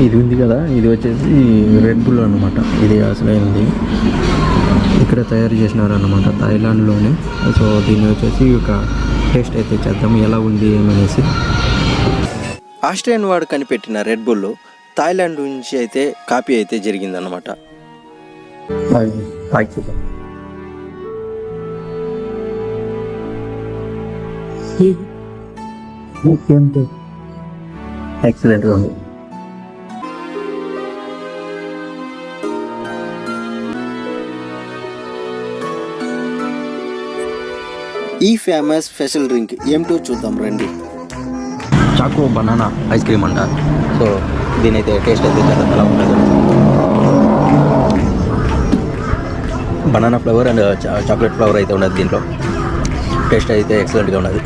ఇది ఉంది కదా, ఇది వచ్చేసి రెడ్ బుల్ అనమాట. ఇది అసలైంది ఇక్కడ తయారు చేసినారు అన్నమాట, థాయిలాండ్లోనే. సో దీన్ని వచ్చేసి ఒక టేస్ట్ అయితే చేద్దాం ఎలా ఉంది ఏమనేసి. ఆస్ట్రేలియన్ వాడు కనిపెట్టిన రెడ్ బుల్ థాయిలాండ్ నుంచి అయితే కాపీ అయితే జరిగిందన్నమాట. ఎక్సలెంట్గా ఉంది. ఈ ఫేమస్ స్పెషల్ డ్రింక్ ఏమిటో చూద్దాం రండి. చాకో బనానా ఐస్ క్రీమ్ అంట. సో దీని అయితే టేస్ట్ అయితే చాలా ఉంటుంది. Banana flavour and chocolate flavour అయితే ఉన్నది దీంట్లో. టేస్ట్ అయితే ఎక్సలెంట్గా ఉన్నది.